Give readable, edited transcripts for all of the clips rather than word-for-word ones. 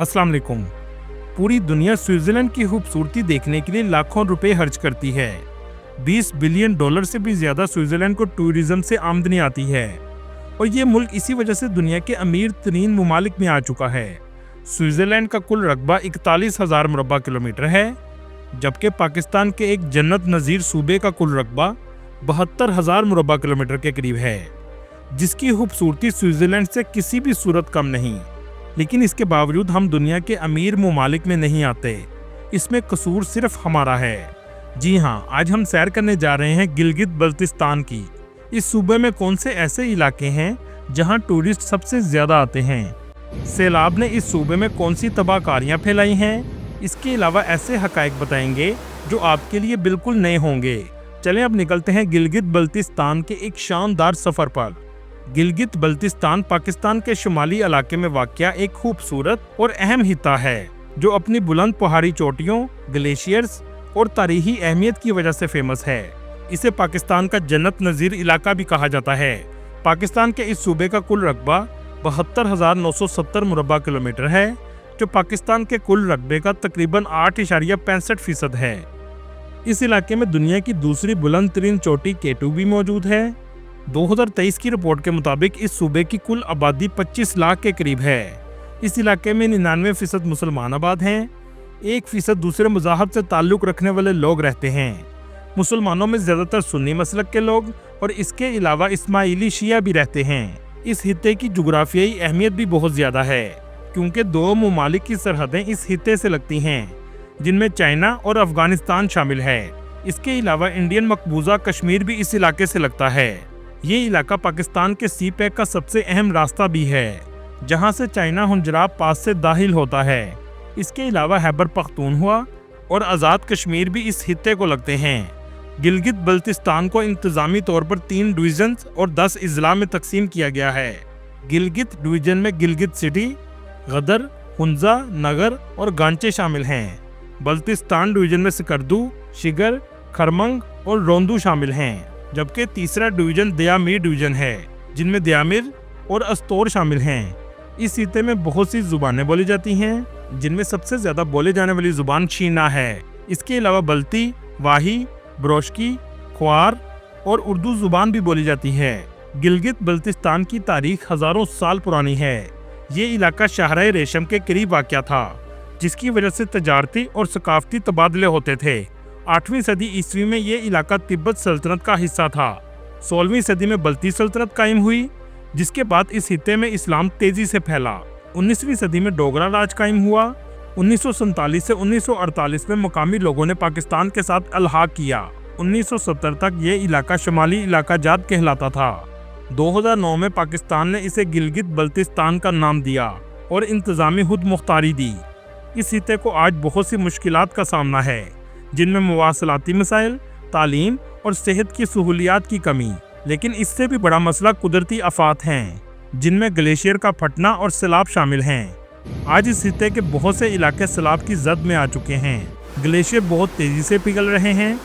अस्सलाम वालेकुम। पूरी दुनिया स्विट्जरलैंड की खूबसूरती देखने के लिए लाखों रुपए खर्च करती है। 20 बिलियन डॉलर से भी ज्यादा स्विट्जरलैंड को टूरिज्म से आमदनी आती है और ये मुल्क इसी वजह से दुनिया के अमीर तरीन मुमालिक में आ चुका है। स्विट्जरलैंड का कुल रकबा 41,000 मुरब्बा किलोमीटर है, जबकि पाकिस्तान के एक जन्नत नज़ीर सूबे का कुल रकबा 72,000 मुरब्बा किलोमीटर के करीब है, जिसकी खूबसूरती स्विट्जरलैंड से किसी भी सूरत कम नहीं। लेकिन इसके बावजूद हम दुनिया के अमीर मुमालिक में नहीं आते। इसमें कसूर सिर्फ हमारा है। जी हाँ, आज हम सैर करने जा रहे हैं गिलगित बल्तिस्तान की। इस सूबे में कौन से ऐसे इलाके हैं जहाँ टूरिस्ट सबसे ज्यादा आते हैं, सैलाब ने इस सूबे में कौन सी तबाहकारियाँ फैलाई हैं, इसके अलावा ऐसे हकायक बताएंगे जो आपके लिए बिल्कुल नए होंगे। चलें अब निकलते हैं गिलगित बल्तिस्तान के एक शानदार सफर पर। गिलगित बल्तिस्तान पाकिस्तान के शुमाली इलाके में वाक़या एक खूबसूरत और अहम हिस्सा है जो अपनी बुलंद पहाड़ी चोटियों, ग्लेशियर्स और तारीखी अहमियत की वजह से फेमस है। इसे पाकिस्तान का जन्नत नज़ीर इलाका भी कहा जाता है। पाकिस्तान के इस सूबे का कुल रकबा 72,970 मुरब्बा किलोमीटर है, जो पाकिस्तान के कुल रकबे का तकरीबन 8.65% है। इस इलाके में दुनिया की दूसरी बुलंद तरीन चोटी K2 भी मौजूद है। 2023 की रिपोर्ट के मुताबिक इस सूबे की कुल आबादी 25 लाख के करीब है। इस इलाके में 99% मुसलमान आबाद हैं। 1% दूसरे मज़हब से ताल्लुक़ रखने वाले लोग रहते हैं। मुसलमानों में ज़्यादातर सुन्नी मसलक के लोग और इसके अलावा इस्माइली शिया भी रहते हैं। इस हित्ते की जुग्राफियाई अहमियत भी बहुत ज़्यादा है, क्योंकि दो मुमालिक की सरहदें इस हित्ते से लगती हैं, जिनमें चाइना और अफगानिस्तान शामिल है। इसके अलावा इंडियन मकबूजा कश्मीर भी इस इलाके से लगता है। ये इलाका पाकिस्तान के सी पैक का सबसे अहम रास्ता भी है, जहां से चाइना हुंजराब पास से दाखिल होता है। इसके अलावा खैबर पख्तूनख्वा और आज़ाद कश्मीर भी इस हित्ते को लगते हैं। गिलगित बल्तिस्तान को इंतज़ामी तौर पर 3 डिवीजन्स और 10 अजला में तकसीम किया गया है। गिलगित डिवीजन में गिलगित सिटी, गदर, हुंजा, नगर और गांचे शामिल हैं। बल्तिस्तान डिवीजन में सकर्दू, शिगर, खरमंग और रोंदू शामिल हैं, जबकि तीसरा डिवीजन दयामीर डिवीजन है, जिनमें दयामीर और अस्तोर शामिल हैं। इस हित्ते में बहुत सी जुबानें बोली जाती हैं, जिनमें सबसे ज़्यादा बोले जाने वाली जुबान शीना है। इसके अलावा बल्ती, वाही, ब्रोशकी, ख्वार और उर्दू जुबान भी बोली जाती है। गिलगित बल्तिस्तान की तारीख हज़ारों साल पुरानी है। ये इलाका शाहराह रेशम के करीब वाक़या था, जिसकी वजह से तजारती और सकाफती तबादले होते थे। 8वीं सदी ईस्वी में ये इलाका तिब्बत सल्तनत का हिस्सा था। 16वीं सदी में बल्ती सल्तनत कायम हुई, जिसके बाद इस हित्ते में इस्लाम तेजी से फैला। 19वीं सदी में डोगरा राज कायम हुआ। 1947 से 1948 में मकामी लोगों ने पाकिस्तान के साथ अलहाक किया। 1970 तक ये इलाका शुमाली इलाका जात कहलाता था। 2009 में पाकिस्तान ने इसे गिलगित बल्तिस्तान का नाम दिया और इंतज़ामी खुद मुख्तारी दी। इस हित्ते को आज बहुत सी मुश्किलात का सामना है, जिनमें मवासलाती मसाइल, तालीम और सेहत की सहूलियात की कमी। लेकिन इससे भी बड़ा मसला कुदरती आफात हैं, जिनमें ग्लेशियर का फटना और सैलाब शामिल हैं। आज इस हित्ते के बहुत से इलाके सैलाब की जद में आ चुके हैं। ग्लेशियर बहुत तेज़ी से पिघल रहे हैं।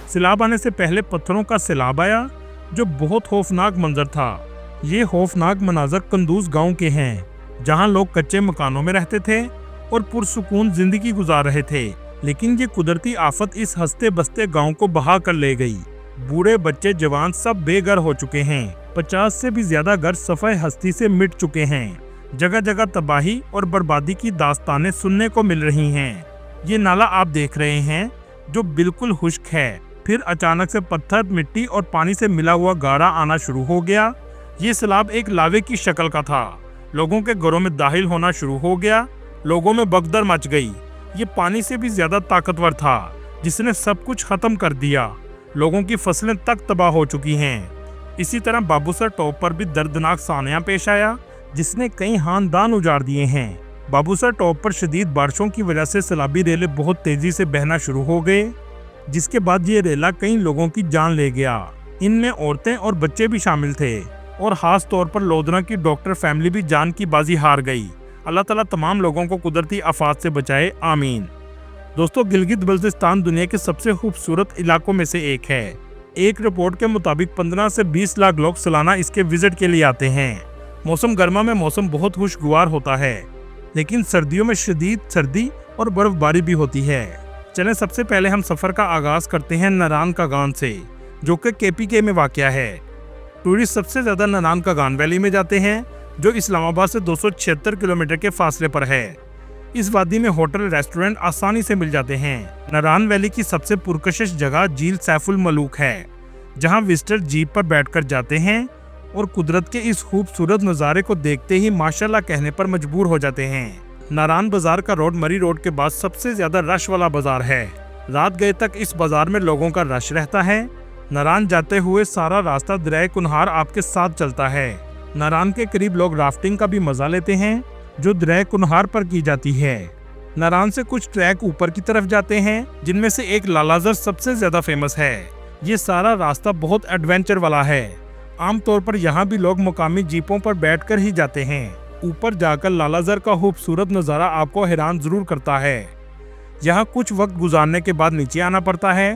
सैलाब आने से पहले पत्थरों का सैलाब आया, जो बहुत खौफनाक मंजर था। ये खौफनाक मनाजर कंदूज गाँव के हैं, जहाँ लोग कच्चे मकानों में रहते थे और पुरसुकून जिंदगी गुजार रहे थे। लेकिन ये कुदरती आफत इस हंसते बसते गांव को बहा कर ले गई। बूढ़े, बच्चे, जवान सब बेघर हो चुके हैं। 50 से भी ज्यादा घर सफ़े हस्ती से मिट चुके हैं। जगह जगह तबाही और बर्बादी की दास्तानें सुनने को मिल रही हैं। ये नाला आप देख रहे हैं, जो बिल्कुल खुश्क है। फिर अचानक से पत्थर, मिट्टी और पानी से मिला हुआ गारा आना शुरू हो गया। ये सैलाब एक लावे की शक्ल का था। लोगों के घरों में दाखिल होना शुरू हो गया। लोगों में भगदड़ मच गई। ये पानी से भी ज्यादा ताकतवर था, जिसने सब कुछ खत्म कर दिया। लोगों की फसलें तक तबाह हो चुकी हैं। इसी तरह बाबूसर टॉप पर भी दर्दनाक सानिया पेश आया, जिसने कई खानदान उजाड़ दिए हैं। बाबूसर टॉप पर शदीद बारिशों की वजह से सैलाबी रेले बहुत तेजी से बहना शुरू हो गए, जिसके बाद ये रेला कई लोगों की जान ले गया। इनमें औरतें और बच्चे भी शामिल थे, और खास तौर पर लोधरा की डॉक्टर फैमिली भी जान की बाजी हार गई। अल्लाह ताला तमाम लोगों को कुदरती आफात से बचाए, आमीन। दोस्तों, गिलगित बल्तिस्तान दुनिया के सबसे खूबसूरत इलाकों में से एक है। एक रिपोर्ट के मुताबिक 15 से 20 लाख लोग सालाना इसके विजिट के लिए आते हैं। मौसम गर्मा में मौसम बहुत खुशगवार होता है, लेकिन सर्दियों में शदीद सर्दी और बर्फबारी भी होती है। चलें सबसे पहले हम सफ़र का आगाज़ करते हैं नारायणकागान से, जो कि KPK में वाक़या है। टूरिस्ट सबसे ज़्यादा नारायणकागान वैली में जाते हैं, जो इस्लामाबाद से 276 किलोमीटर के फासले पर है। इस वादी में होटल रेस्टोरेंट आसानी से मिल जाते हैं। नारायण वैली की सबसे पुरकशिश जगह झील सैफुल मलूक है, जहां विजिटर जीप पर बैठकर जाते हैं और कुदरत के इस खूबसूरत नज़ारे को देखते ही माशाल्लाह कहने पर मजबूर हो जाते हैं। नारायण बाजार का रोड मरी रोड के बाद सबसे ज्यादा रश वाला बाजार है। रात गए तक इस बाजार में लोगों का रश रहता है। नारायण जाते हुए सारा रास्ता दरिया कुनहार आपके साथ चलता है। नारायण के करीब लोग राफ्टिंग का भी मजा लेते हैं, जो दरिया कुनहार पर की जाती है। नारायण से कुछ ट्रैक ऊपर की तरफ जाते हैं, जिनमें से एक लालाजर सबसे ज्यादा फेमस है। ये सारा रास्ता बहुत एडवेंचर वाला है। आमतौर पर यहाँ भी लोग मुकामी जीपों पर बैठकर ही जाते हैं। ऊपर जाकर लालाजर का खूबसूरत नज़ारा आपको हैरान जरूर करता है। यहाँ कुछ वक्त गुजारने के बाद नीचे आना पड़ता है।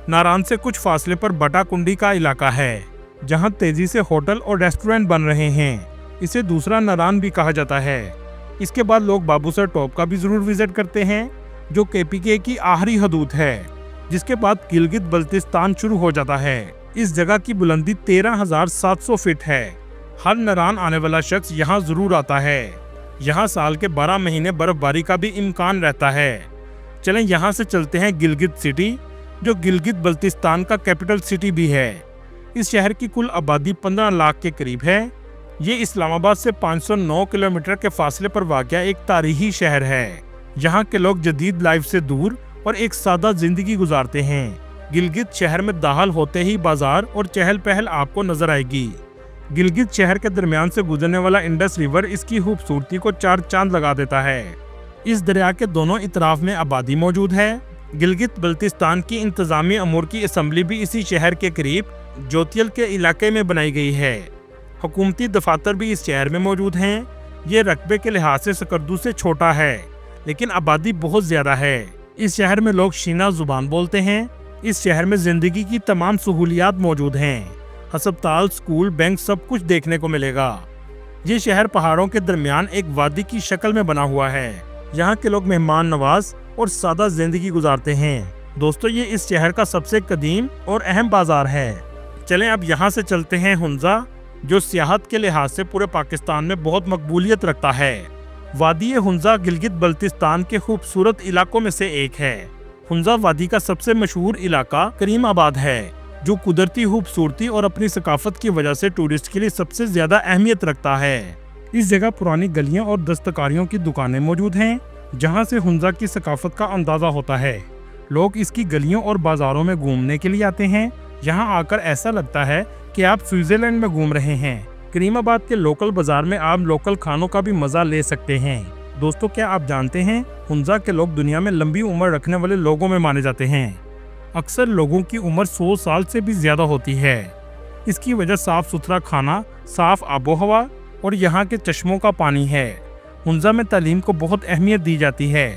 नारायण से कुछ फासले पर बटाकुंडी का इलाका है, जहाँ तेजी से होटल और रेस्टोरेंट बन रहे हैं। इसे दूसरा नारायण भी कहा जाता है। इसके बाद लोग बाबूसर टॉप का भी जरूर विजिट करते हैं, जो KPK की आखिरी हदूद है, जिसके बाद गिलगित बल्तिस्तान शुरू हो जाता है। इस जगह की बुलंदी 13,700 फीट है। हर नारायण आने वाला शख्स यहाँ जरूर आता है। यहाँ साल के 12 महीने बर्फबारी का भी इम्कान रहता है। चलें यहाँ से चलते हैं गिलगित सिटी, जो गिलगित बल्तिस्तान का कैपिटल सिटी भी है। इस शहर की कुल आबादी 15 लाख के करीब है। ये इस्लामाबाद से 509 किलोमीटर के फासले पर वाक़या एक तारीखी शहर है। यहाँ के लोग जदीद लाइफ से दूर और एक सादा जिंदगी गुजारते हैं। गिलगित शहर में दाखिल होते ही बाजार और चहल पहल आपको नजर आएगी। गिलगित शहर के दरमियान से गुजरने वाला इंडस रिवर इसकी खूबसूरती को चार चांद लगा देता है। इस दरिया के दोनों इतराफ में आबादी मौजूद है। गिलगित बल्तिस्तान की इंतजामी अमूर की असम्बली भी इसी शहर के करीब जोतियल के इलाके में बनाई गई है। हुकूमती दफातर भी इस शहर में मौजूद हैं। ये रकबे के लिहाज से सकरदू से छोटा है, लेकिन आबादी बहुत ज्यादा है। इस शहर में लोग शीना जुबान बोलते हैं। इस शहर में जिंदगी की तमाम सहूलियात मौजूद हैं। अस्पताल, स्कूल, बैंक सब कुछ देखने को मिलेगा। ये शहर पहाड़ों के दरमियान एक वादी की शक्ल में बना हुआ है। यहाँ के लोग मेहमान नवाज और सादा जिंदगी गुजारते हैं। दोस्तों, ये इस शहर का सबसे कदीम और अहम बाजार है। चलें अब यहाँ से चलते हैं हुंजा, जो सियाहत के लिहाज से पूरे पाकिस्तान में बहुत मकबूलियत रखता है। वादी हुंजा गिलगित बल्तिस्तान के खूबसूरत इलाकों में से एक है। हुंजा वादी का सबसे मशहूर इलाका करीम आबाद है, जो कुदरती खूबसूरती और अपनी सकाफत की वजह से टूरिस्ट के लिए सबसे ज्यादा अहमियत रखता है। इस जगह पुरानी गलियां और दस्तकारियों की दुकानें मौजूद हैं, जहां से हुंजा की सकाफत का अंदाजा होता है। लोग इसकी गलियों और बाजारों में घूमने के लिए आते हैं। यहाँ आकर ऐसा लगता है कि आप स्विट्जरलैंड में घूम रहे हैं। करीमाबाद के लोकल बाजार में आप लोकल खानों का भी मजा ले सकते हैं। दोस्तों, क्या आप जानते हैं हुंजा के लोग दुनिया में लंबी उम्र रखने वाले लोगों में माने जाते हैं। अक्सर लोगों की उम्र 100 साल से भी ज्यादा होती है। इसकी वजह साफ सुथरा खाना, साफ आबो हवा और यहाँ के चश्मों का पानी है। हुंजा में तालीम को बहुत अहमियत दी जाती है।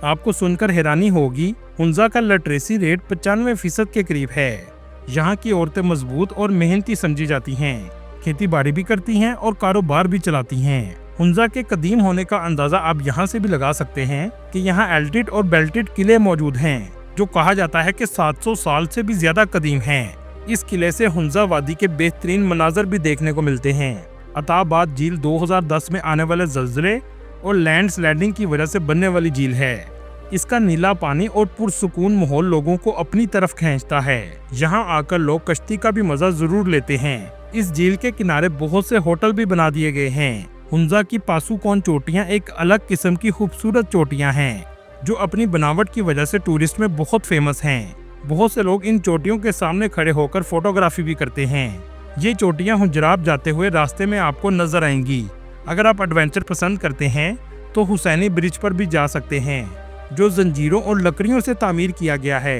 आपको सुनकर हैरानी होगी, हुंजा का लिटरेसी रेट 95% के करीब है। यहाँ की औरतें मजबूत और मेहनती समझी जाती हैं। खेती बाड़ी भी करती हैं और कारोबार भी चलाती हैं। हुंजा के कदीम होने का अंदाजा आप यहाँ से भी लगा सकते हैं कि यहाँ एल्टिड और बेल्टिड किले मौजूद हैं, जो कहा जाता है कि 700 साल से भी ज्यादा कदीम हैं। इस किले से हुंजा वादी के बेहतरीन मनाजर भी देखने को मिलते हैं। अताबाद झील 2010 में आने वाले ज़लज़ले और लैंडस्लाइडिंग की वजह से बनने वाली झील है। इसका नीला पानी और पुरसुकून माहौल लोगों को अपनी तरफ खींचता है। यहाँ आकर लोग कश्ती का भी मजा जरूर लेते हैं। इस झील के किनारे बहुत से होटल भी बना दिए गए हैं। हुंजा की पासुकौन चोटियाँ एक अलग किस्म की खूबसूरत चोटियाँ हैं, जो अपनी बनावट की वजह से टूरिस्ट में बहुत फेमस हैं। बहुत से लोग इन चोटियों के सामने खड़े होकर फोटोग्राफी भी करते हैं। ये चोटियाँ हुजराब जाते हुए रास्ते में आपको नजर आएंगी। अगर आप एडवेंचर पसंद करते हैं तो हुसैनी ब्रिज पर भी जा सकते हैं, जो जंजीरों और लकड़ियों से तामीर किया गया है।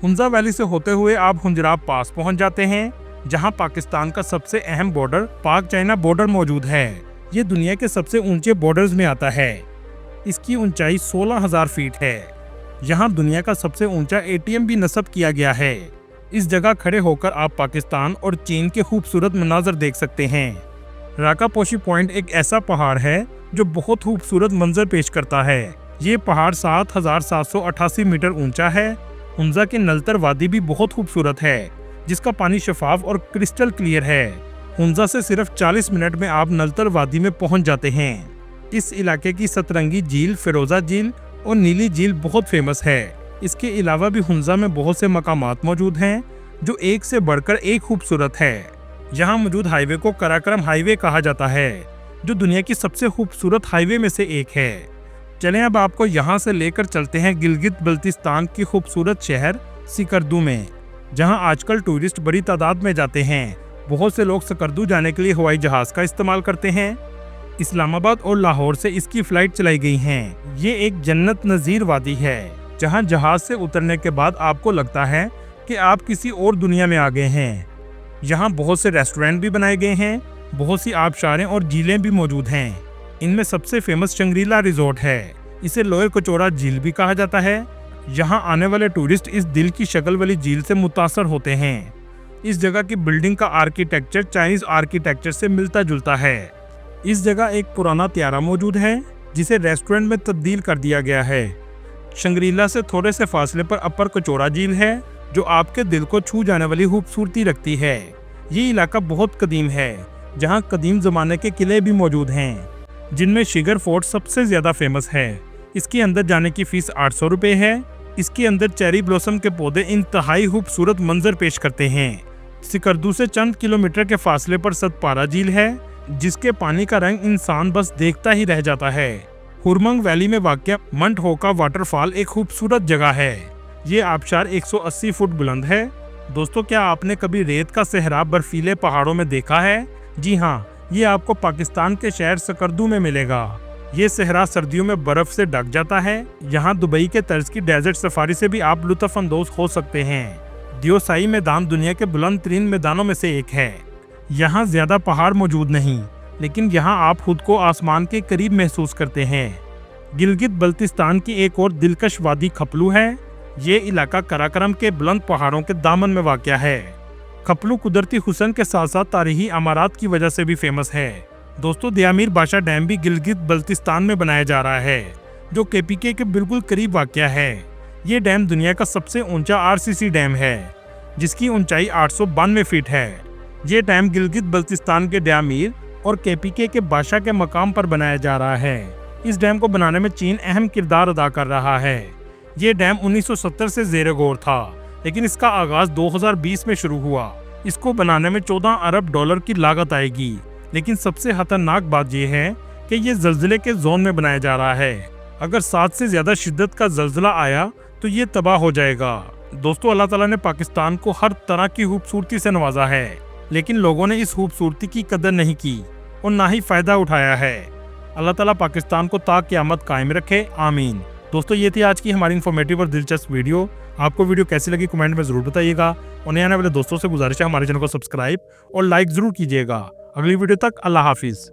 हुंजा वैली से होते हुए आप हुंजराब पास पहुंच जाते हैं, जहां पाकिस्तान का सबसे अहम बॉर्डर पाक चाइना बॉर्डर मौजूद है। ये दुनिया के सबसे ऊंचे बॉर्डर्स में आता है। इसकी ऊंचाई 16,000 फीट है। यहाँ दुनिया का सबसे ऊंचा ATM भी नस्ब किया गया है। इस जगह खड़े होकर आप पाकिस्तान और चीन के खूबसूरत मनाजर देख सकते हैं। राकापोशी पॉइंट एक ऐसा पहाड़ है जो बहुत खूबसूरत मंजर पेश करता है। ये पहाड़ 7,788 मीटर ऊंचा है। हुंजा की नलतर वादी भी बहुत खूबसूरत है, जिसका पानी शफाफ और क्रिस्टल क्लियर है। हुंजा से सिर्फ 40 मिनट में आप नलतर वादी में पहुंच जाते हैं। इस इलाके की सतरंगी झील, फिरोजा झील और नीली झील बहुत फेमस है। इसके अलावा भी हुंजा में बहुत से मकामात मौजूद हैं जो एक से बढ़कर एक खूबसूरत है। यहाँ मौजूद हाईवे को कराकरम हाईवे कहा जाता है, जो दुनिया की सबसे खूबसूरत हाईवे में से एक है। चलें अब आपको यहाँ से लेकर चलते हैं गिलगित बल्तिस्तान की खूबसूरत शहर सिकरदू में, जहाँ आजकल टूरिस्ट बड़ी तादाद में जाते हैं। बहुत से लोग सिकरदू जाने के लिए हवाई जहाज का इस्तेमाल करते हैं। इस्लामाबाद और लाहौर से इसकी फ्लाइट चलाई गई हैं। ये एक जन्नत नज़ीर वादी है, जहाँ जहाज से उतरने के बाद आपको लगता है कि आप किसी और दुनिया में आ गए हैं। यहाँ बहुत से रेस्टोरेंट भी बनाए गए हैं, बहुत सी आबशारें और झीलें भी मौजूद हैं। इनमें सबसे फेमस शंग्रीला रिजॉर्ट है। इसे लोअर कचौड़ा झील भी कहा जाता है। यहाँ आने वाले टूरिस्ट इस दिल की शक्ल वाली झील से मुतासर होते हैं। इस जगह की बिल्डिंग का आर्किटेक्चर चाइनीज आर्किटेक्चर से मिलता जुलता है। इस जगह एक पुराना त्यारा मौजूद है, जिसे रेस्टोरेंट में तब्दील कर दिया गया है। शंग्रीला से थोड़े से फासले पर अपर कचौड़ा झील है, जो आपके दिल को छू जाने वाली खूबसूरती रखती है। ये इलाका बहुत कदीम है, जहाँ कदीम जमाने के किले भी मौजूद हैं, जिनमें शिगर फोर्ट सबसे ज्यादा फेमस है। इसके अंदर जाने की फीस 800 रुपये है। इसके अंदर चेरी ब्लॉसम के पौधे इंतहाई खूबसूरत मंजर पेश करते हैं। सिकरदू से चंद किलोमीटर के फासले पर सतपारा झील है, जिसके पानी का रंग इंसान बस देखता ही रह जाता है। हुरमंग वैली में वाक़या मंट होका वाटरफॉल एक खूबसूरत जगह है। ये आबशार 180 फुट बुलंद है। दोस्तों, क्या आपने कभी रेत का सहरा बर्फीले पहाड़ों में देखा है? जी हाँ, ये आपको पाकिस्तान के शहर सिकरदू में मिलेगा। ये सहरा सर्दियों में बर्फ से ढक जाता है। यहाँ दुबई के तर्ज की डेजर्ट सफारी से भी आप लुत्फ अंदोज हो सकते हैं। दियोसाई मैदान दुनिया के बुलंद तरीन मैदानों में से एक है। यहाँ ज्यादा पहाड़ मौजूद नहीं, लेकिन यहाँ आप खुद को आसमान के करीब महसूस करते हैं। गिलगित बल्तिस्तान की एक और दिलकश वादी खपलू है। ये इलाका कराकरम के बुलंद पहाड़ों के दामन में वाक़या है। खपलू कुदरती हुस्न के साथ साथ तारीखी अमारात की वजह से भी फेमस है। दोस्तों, दयामीर बाशा डैम भी गिलगित बल्तिस्तान में बनाया जा रहा है, जो केपीके के बिल्कुल करीब वाक़या है। ये डैम दुनिया का सबसे ऊंचा आरसीसी डैम है, जिसकी ऊंचाई 892 फीट है। ये डैम गिलगित बल्तिस्तान के दयामीर और केपीके के बादशाह के मकाम पर बनाया जा रहा है। इस डैम को बनाने में चीन अहम किरदार अदा कर रहा है। ये डैम 1970 से ज़ेरे गौर था, लेकिन इसका आगाज 2020 में शुरू हुआ। इसको बनाने में 14 अरब डॉलर की लागत आएगी, लेकिन सबसे खतरनाक बात यह है कि ये जल्जले के जोन में बनाया जा रहा है। अगर 7 से ज्यादा शिद्दत का जल्जला आया तो ये तबाह हो जाएगा। दोस्तों, अल्लाह ताला ने पाकिस्तान को हर तरह की खूबसूरती से नवाजा है, लेकिन लोगों ने इस खूबसूरती की कदर नहीं की और ना ही फायदा उठाया है। अल्लाह ताला पाकिस्तान को ता क़यामत कायम रखे, आमीन। दोस्तों, ये थी आज की हमारी इन्फॉर्मेटिव और दिलचस्प वीडियो। आपको वीडियो कैसी लगी कमेंट में जरूर बताइएगा, और नए आने वाले दोस्तों से गुजारिश है हमारे चैनल को सब्सक्राइब और लाइक जरूर कीजिएगा। अगली वीडियो तक अल्लाह हाफिज।